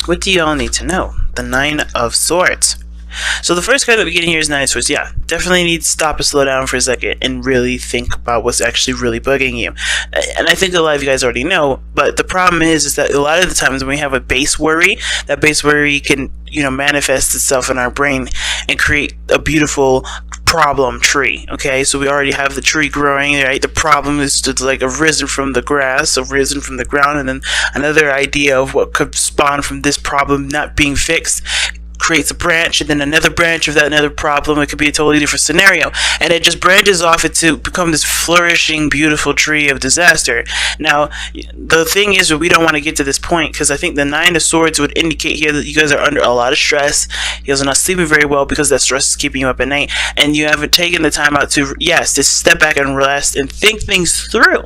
What do you all need to know? The Nine of Swords. So the first card that we get in here is Nine of Swords. Yeah, definitely need to stop and slow down for a second and really think about what's actually really bugging you. And I think a lot of you guys already know, but the problem is that a lot of the times when we have a base worry, that base worry can, manifest itself in our brain and create a beautiful problem tree. Okay, so we already have the tree growing, right? The problem is to like arisen from the grass, arisen from the ground, and then another idea of what could spawn from this problem not being fixed creates a branch, and then another branch of that another problem. It could be a totally different scenario, and it just branches off it to become this flourishing, beautiful tree of disaster. Now, the thing is that we don't want to get to this point, because I think the Nine of Swords would indicate here that you guys are under a lot of stress. You guys are not sleeping very well because that stress is keeping you up at night, and you haven't taken the time out to, to step back and rest and think things through.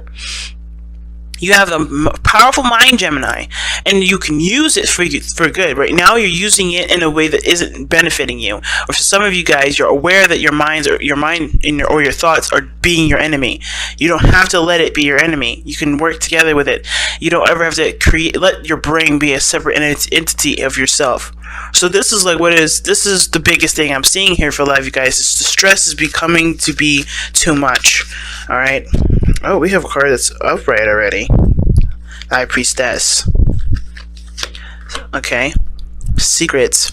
You have a powerful mind, Gemini, and you can use it for good. Right now, you're using it in a way that isn't benefiting you. Or for some of you guys, you're aware that your your thoughts are being your enemy. You don't have to let it be your enemy. You can work together with it. You don't ever have to let your brain be a separate entity of yourself. So this is this is the biggest thing I'm seeing here for a lot of you guys. Is the stress is becoming to be too much. All right. Oh, we have a card that's upright already. High Priestess. Okay. Secrets.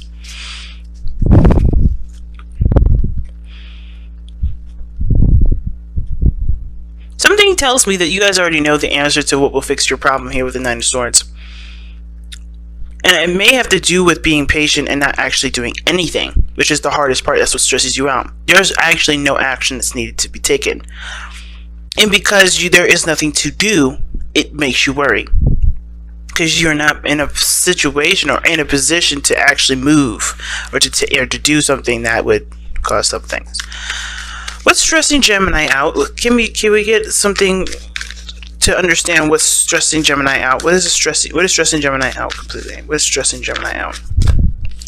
Something tells me that you guys already know the answer to what will fix your problem here with the Nine of Swords. And it may have to do with being patient and not actually doing anything, which is the hardest part. That's what stresses you out. There's actually no action that's needed to be taken. And because there is nothing to do, it makes you worry. Because you're not in a situation or in a position to actually move or to do something that would cause some things. What's stressing Gemini out? Can we get something to understand what's stressing Gemini out? What is stressing Gemini out completely? What is stressing Gemini out?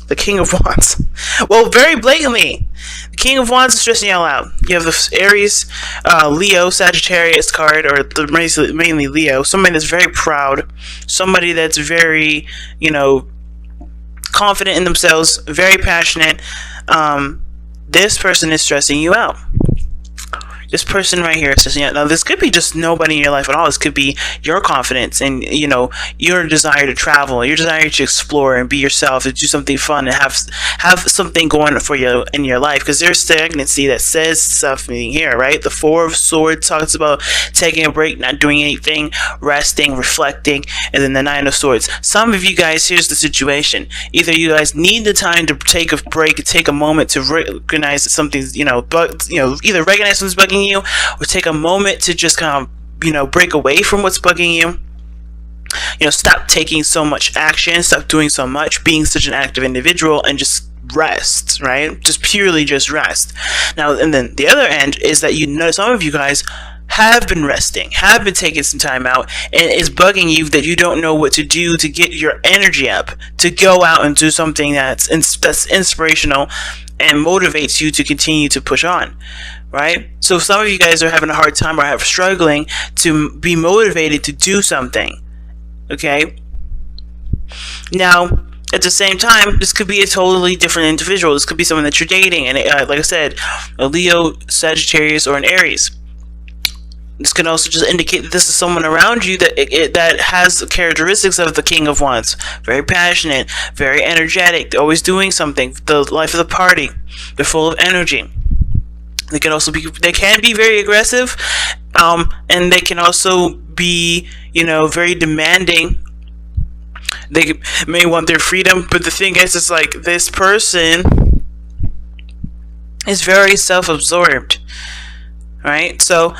The King of Wands. Well, very blatantly, the King of Wands is stressing you out. You have the Aries, Leo, Sagittarius card, or mainly Leo. Somebody that's very proud. Somebody that's very, confident in themselves, very passionate. This person is stressing you out. This person right here is stressing you out. Now, this could be just nobody in your life at all. This could be your confidence and, your desire to travel, your desire to explore and be yourself, to do something fun and have something going for you in your life. Because there's stagnancy that says something here, right? The Four of Swords talks about taking a break, not doing anything, resting, reflecting, and then the Nine of Swords. Some of you guys, here's the situation. Either you guys need the time to take a break, take a moment to recognize that something's, either recognize something's bugging you, or take a moment to just kind of break away from what's bugging you. Stop taking so much action, stop doing so much, being such an active individual, and just rest, right? Just rest. Now, and then the other end is that some of you guys have been resting, have been taking some time out, and it's bugging you that you don't know what to do to get your energy up, to go out and do something that's inspirational and motivates you to continue to push on. Right? So some of you guys are having a hard time or struggling to be motivated to do something. Okay? Now, at the same time, this could be a totally different individual. This could be someone that you're dating. And like I said, a Leo, Sagittarius, or an Aries. This can also just indicate that this is someone around you that has the characteristics of the King of Wands. Very passionate, very energetic, they're always doing something, the life of the party. They're full of energy. They can be very aggressive, and they can also be, very demanding. They may want their freedom, but the thing is, it's like this person is very self-absorbed, right? So,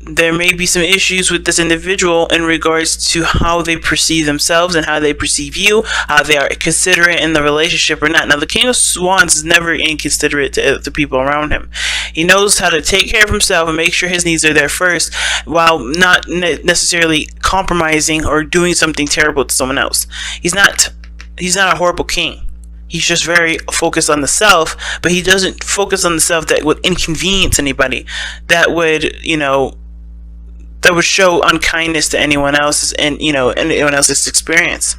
there may be some issues with this individual in regards to how they perceive themselves and how they perceive you, how they are considerate in the relationship or not. Now, the King of Wands is never inconsiderate to the people around him. He knows how to take care of himself and make sure his needs are there first, while not necessarily compromising or doing something terrible to someone else. He's not a horrible king. He's just very focused on the self, but he doesn't focus on the self that would inconvenience anybody, that would that would show unkindness to anyone else's and anyone else's experience.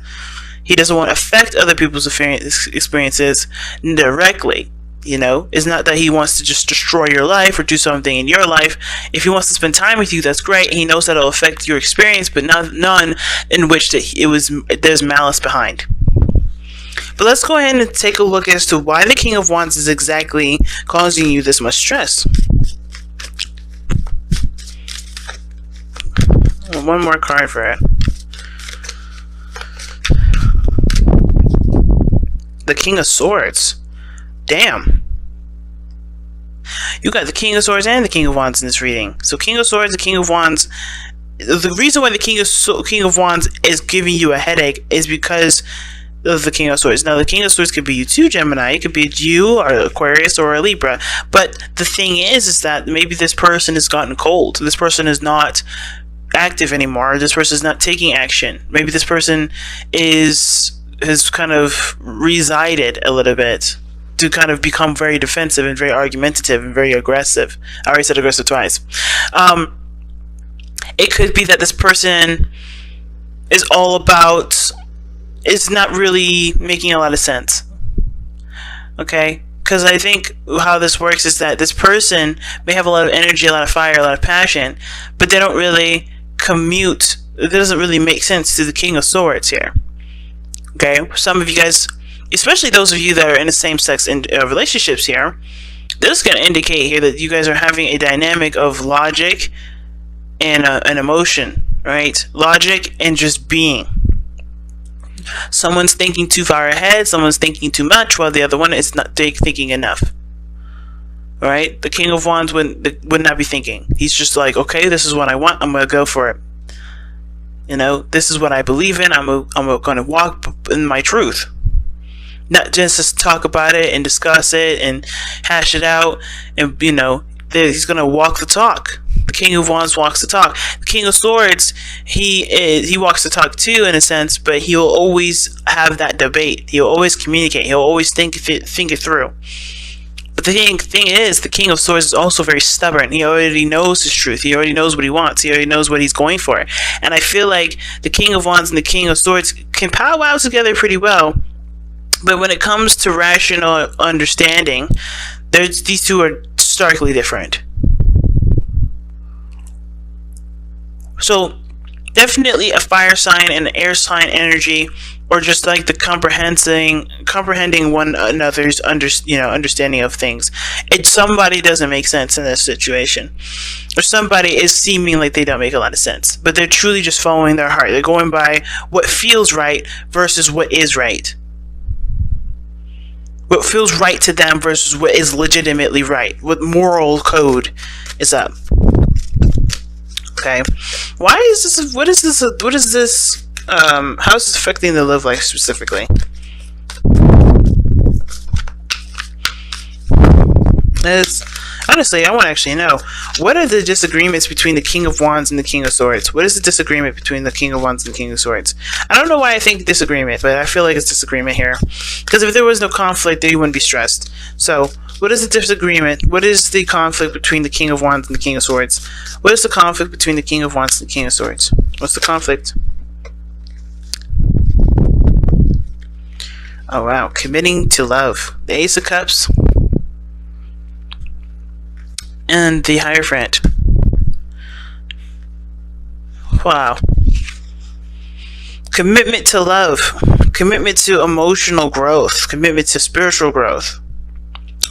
He doesn't want to affect other people's experiences directly. It's not that he wants to just destroy your life or do something in your life. If he wants to spend time with you, that's great. He knows that it'll affect your experience, but none in which there's malice behind. But let's go ahead and take a look as to why the King of Wands is exactly causing you this much stress. One more card for it. The King of Swords. Damn. You got the King of Swords and the King of Wands in this reading. So King of Swords, the King of Wands. The reason why the King of Wands is giving you a headache is because of the King of Swords. Now, the King of Swords could be you too, Gemini. It could be you, or Aquarius, or a Libra. But the thing is that maybe this person has gotten cold. This person is not active anymore. This person is not taking action. Maybe this person has kind of resided a little bit to kind of become very defensive and very argumentative and very aggressive. I already said aggressive twice. It could be that this person is not really making a lot of sense. Okay? Because I think how this works is that this person may have a lot of energy, a lot of fire, a lot of passion, but they don't really commute. It doesn't really make sense to the King of Swords here. Okay? Some of you guys, especially those of you that are in the same-sex relationships here, this is going to indicate here that you guys are having a dynamic of logic and an emotion, right? Logic and just being. Someone's thinking too far ahead, someone's thinking too much, while the other one is not thinking enough. Right? The King of Wands would not be thinking. He's just like, okay, this is what I want, I'm going to go for it. This is what I believe in, I'm going to walk in my truth. Not just talk about it and discuss it and hash it out, and he's going to walk the talk. The King of Wands walks the talk. The King of Swords, he walks the talk too, in a sense, but he'll always have that debate. He'll always communicate. He'll always think it through. But the thing is, the King of Swords is also very stubborn. He already knows his truth. He already knows what he wants. He already knows what he's going for. And I feel like the King of Wands and the King of Swords can powwow together pretty well. But when it comes to rational understanding, these two are starkly different. So, definitely a fire sign and an air sign energy, or just like the comprehending one another's understanding of things. Somebody doesn't make sense in this situation, or somebody is seeming like they don't make a lot of sense, but they're truly just following their heart. They're going by what feels right versus what is right. What feels right to them versus what is legitimately right. What moral code is up. Okay. Why is this? What is this? What is this? How is this affecting the love life specifically? Honestly, I want to actually know. What are the disagreements between the King of Wands and the King of Swords? What is the disagreement between the King of Wands and the King of Swords? I don't know why I think disagreement, but I feel like it's disagreement here. Because if there was no conflict, then you wouldn't be stressed. So, what is the disagreement? What is the conflict between the King of Wands and the King of Swords? What is the conflict between the King of Wands and the King of Swords? What's the conflict? Oh wow, committing to love. The Ace of Cups. And the Hierophant. Wow. Commitment to love. Commitment to emotional growth. Commitment to spiritual growth.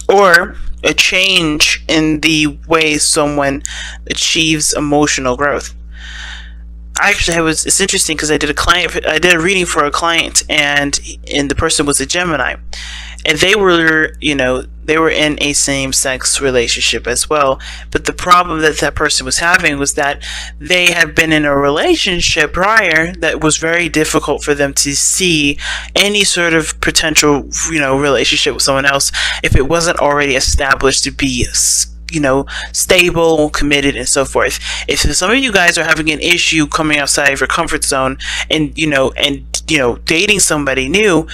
Or a change in the way someone achieves emotional growth. It's interesting because I did a reading for a client, and the person was a Gemini, and they were in a same-sex relationship as well. But the problem that person was having was that they had been in a relationship prior that was very difficult for them to see any sort of potential, relationship with someone else if it wasn't already established to be stable, committed, and so forth. If some of you guys are having an issue coming outside of your comfort zone and dating somebody new,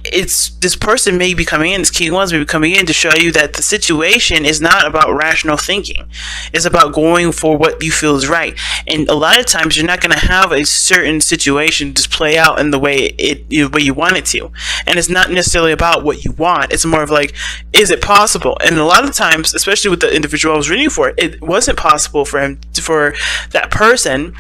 it's this person may be coming in, this key ones may be coming in to show you that the situation is not about rational thinking. It's about going for what you feel is right. And a lot of times you're not going to have a certain situation just play out in the way you want it to. And it's not necessarily about what you want. It's more of like, is it possible? And a lot of times, especially with the individual I was reading for, it wasn't possible for that person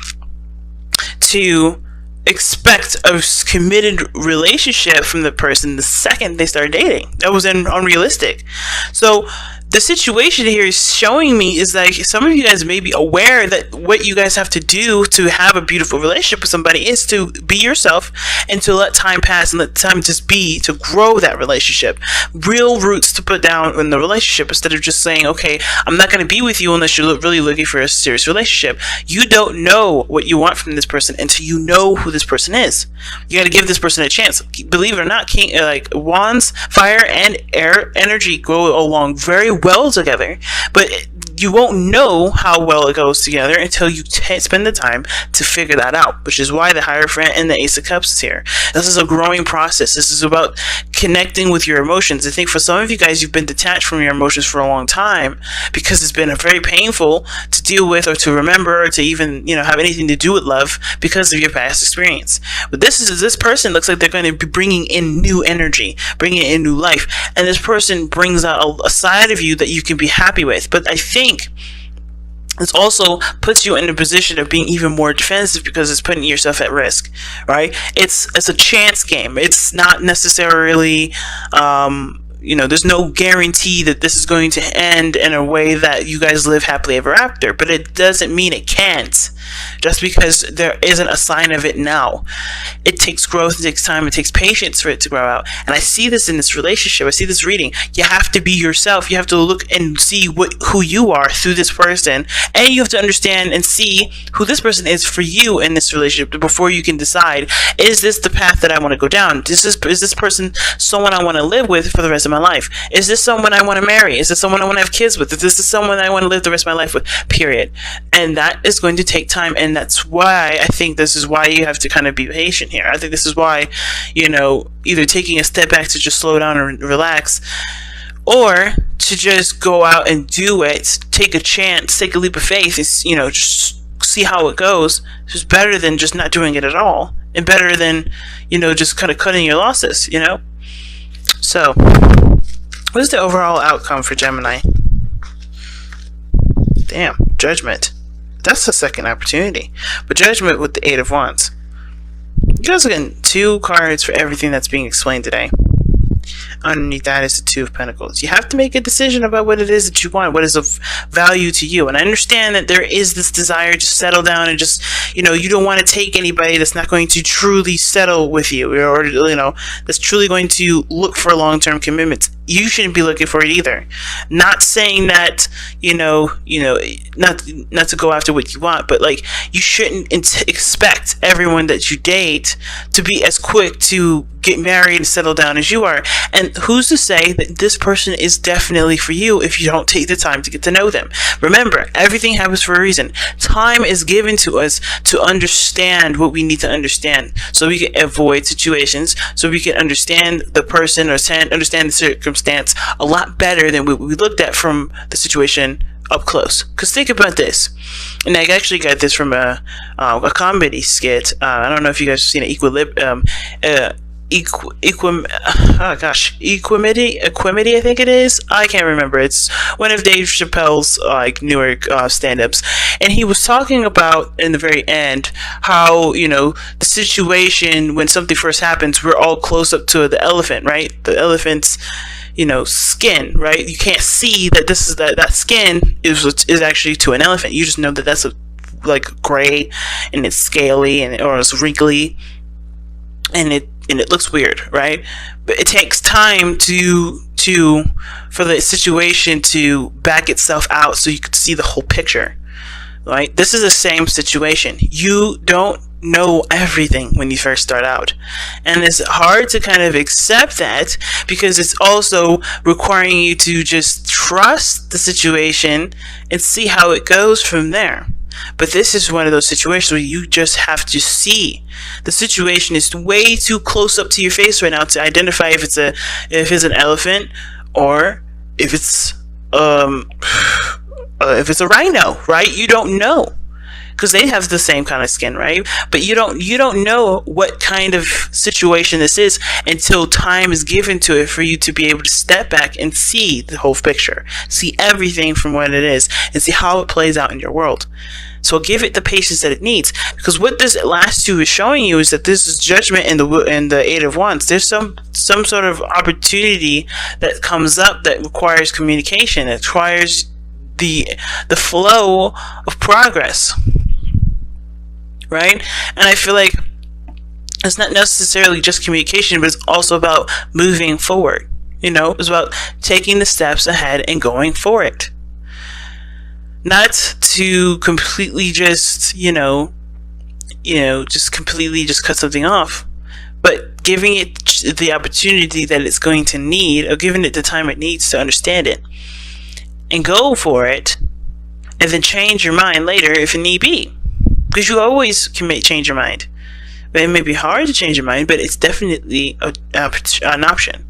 to expect a committed relationship from the person the second they start dating. That was unrealistic. So the situation here is showing me is like some of you guys may be aware that what you guys have to do to have a beautiful relationship with somebody is to be yourself and to let time pass and let time just be, to grow that relationship. Real roots to put down in the relationship instead of just saying, okay, I'm not going to be with you unless you're really looking for a serious relationship. You don't know what you want from this person until you know who this person is. You got to give this person a chance. Believe it or not, like wands, fire and air energy go along very well together, but you won't know how well it goes together until you spend the time to figure that out, which is why the Hierophant and the Ace of Cups is here. This is a growing process. This is about connecting with your emotions. I think for some of you guys, you've been detached from your emotions for a long time because it's been very painful to deal with or to remember or to even have anything to do with love because of your past experience. But this person looks like they're going to be bringing in new energy, bringing in new life, and this person brings out a side of you that you can be happy with. But I think this also puts you in a position of being even more defensive because it's putting yourself at risk, right? It's a chance game. It's not necessarily there's no guarantee that this is going to end in a way that you guys live happily ever after, but it doesn't mean it can't. Just because there isn't a sign of it now. It takes growth, it takes time, it takes patience for it to grow out. And I see this in this relationship, I see this reading. You have to be yourself. You have to look and see who you are through this person, and you have to understand and see who this person is for you in this relationship before you can decide, is this the path that I want to go down? Is this person someone I want to live with for the rest of my life? Is this someone I want to marry? Is this someone I want to have kids with? Is this someone I want to live the rest of my life with? Period. And that is going to take time, and that's why I think this is why you have to kind of be patient here. I think this is why, either taking a step back to just slow down and relax, or to just go out and do it, take a chance, take a leap of faith, and, just see how it goes. It's better than just not doing it at all, and better than, just kind of cutting your losses, So, what is the overall outcome for Gemini? Damn, Judgment. That's the second opportunity. But Judgment with the Eight of Wands. You guys are getting 2 cards for everything that's being explained today. Underneath that is the Two of Pentacles. You have to make a decision about what it is that you want, what is of value to you. And I understand that there is this desire to settle down and just, you don't want to take anybody that's not going to truly settle with you, or, that's truly going to look for long-term commitments. You shouldn't be looking for it either. Not saying that, not to go after what you want, but like, you shouldn't expect everyone that you date to be as quick to get married and settle down as you are. And who's to say that this person is definitely for you if you don't take the time to get to know them? Remember, everything happens for a reason. Time is given to us to understand what we need to understand, so we can avoid situations, so we can understand the person or understand the circumstance a lot better than what we looked at from the situation up close. Because think about this, and I actually got this from a comedy skit. I don't know if you guys have seen it, Equimity, I think it is. I can't remember. It's one of Dave Chappelle's newer stand-ups, and he was talking about in the very end how the situation when something first happens, we're all close up to the elephant, right? The elephant's skin, right? You can't see that this is that skin is actually to an elephant. You just know that that's gray and it's scaly or it's wrinkly and it looks weird, right? But it takes time for the situation to back itself out so you can see the whole picture, right? This is the same situation. You don't know everything when you first start out, and it's hard to kind of accept that because it's also requiring you to just trust the situation and see how it goes from there. But this is one of those situations where you just have to see the situation is way too close up to your face right now to identify if it's an elephant or if it's a rhino, right? You don't know, because they have the same kind of skin, right? But you don't know what kind of situation this is until time is given to it for you to be able to step back and see the whole picture, see everything from what it is, and see how it plays out in your world. So give it the patience that it needs, because what this last two is showing you is that this is judgment in the Eight of Wands. There's some sort of opportunity that comes up that requires communication. It requires the flow of progress, right? And I feel like it's not necessarily just communication, but it's also about moving forward. It's about taking the steps ahead and going for it. Not to completely just, just completely just cut something off, but giving it the opportunity that it's going to need, or giving it the time it needs to understand it, and go for it, and then change your mind later if it need be. Because you always can change your mind. But it may be hard to change your mind, but it's definitely an option.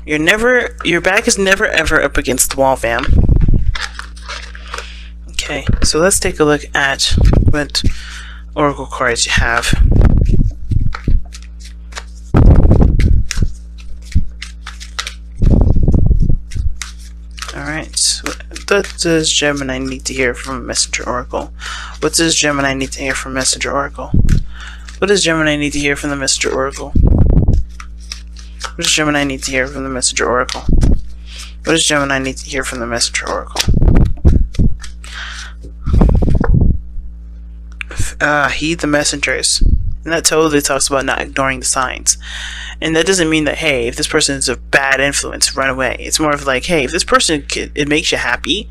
Your back is never ever up against the wall, fam. Okay, so let's take a look at what oracle cards you have. Alright, so what does Gemini need to hear from Messenger Oracle? What does Gemini need to hear from Messenger Oracle? What does Gemini need to hear from the Messenger Oracle? What does Gemini need to hear from the Messenger Oracle? What does Gemini need to hear from the Messenger Oracle? Heed the messengers. And that totally talks about not ignoring the signs. And that doesn't mean that, hey, if this person is a bad influence, run away. It's more of like, hey, if this person, it makes you happy,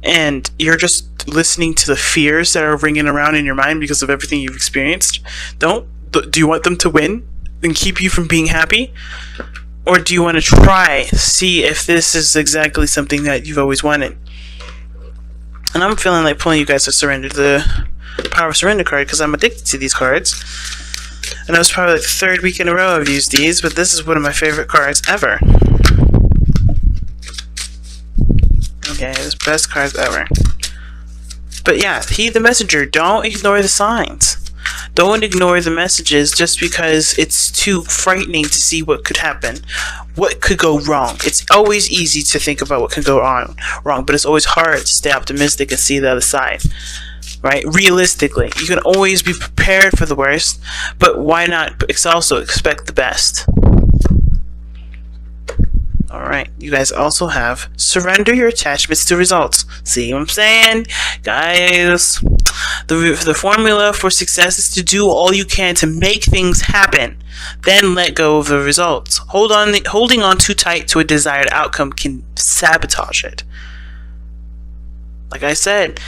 and you're just listening to the fears that are ringing around in your mind because of everything you've experienced, do you want them to win and keep you from being happy? Or do you want to try, see if this is exactly something that you've always wanted? And I'm feeling like pulling you guys to surrender the Power of Surrender card, because I'm addicted to these cards. And that was probably like the third week in a row I've used these, but this is one of my favorite cards ever. Okay, it's best cards ever. But yeah, heed the messenger. Don't ignore the signs. Don't ignore the messages just because it's too frightening to see what could happen, what could go wrong. It's always easy to think about what could go wrong, but it's always hard to stay optimistic and see the other side. Right? Realistically, you can always be prepared for the worst, but why not also expect the best? Alright, you guys also have surrender your attachments to results. See what I'm saying? Guys, the formula for success is to do all you can to make things happen, then let go of the results. Holding on too tight to a desired outcome can sabotage it. Like I said,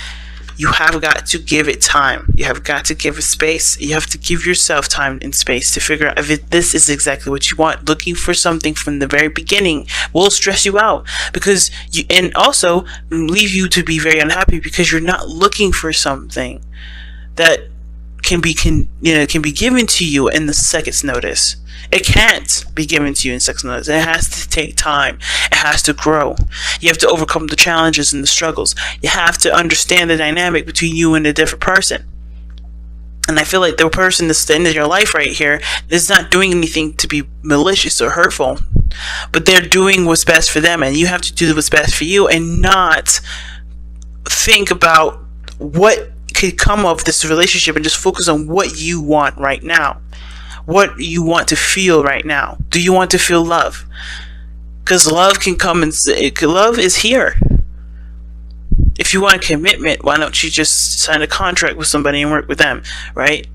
you have got to give it time. You have got to give it space. You have to give yourself time and space to figure out if this is exactly what you want. Looking for something from the very beginning will stress you out, because and also leave you to be very unhappy because you're not looking for something that can be given to you in the second's notice. It can't be given to you in second's notice. It has to take time. It has to grow. You have to overcome the challenges and the struggles. You have to understand the dynamic between you and a different person. And I feel like the person that's in your life right here is not doing anything to be malicious or hurtful, but they're doing what's best for them, and you have to do what's best for you and not think about what could come of this relationship and just focus on what you want right now. What you want to feel right now. Do you want to feel love? Because love can come and love is here. If you want commitment, why don't you just sign a contract with somebody and work with them, right?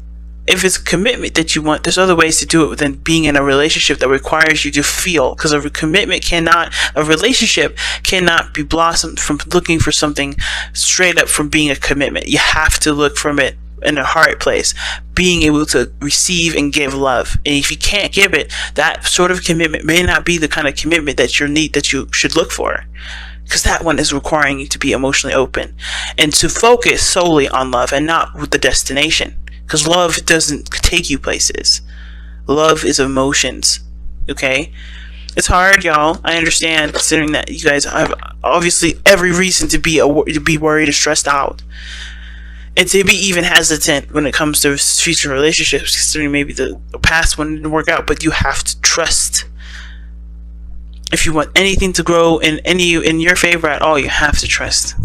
If it's commitment that you want, there's other ways to do it than being in a relationship that requires you to feel. Because a relationship cannot be blossomed from looking for something straight up from being a commitment. You have to look from it in a hard place, being able to receive and give love. And if you can't give it, that sort of commitment may not be the kind of commitment that you should look for. because that one is requiring you to be emotionally open and to focus solely on love and not with the destination, because love doesn't take you places. Love is emotions. Okay, it's hard, y'all. I understand, considering that you guys have obviously every reason to be worried or stressed out, and to be even hesitant when it comes to future relationships, considering maybe the past one didn't work out. But you have to trust. If you want anything to grow in your favor at all, you have to trust.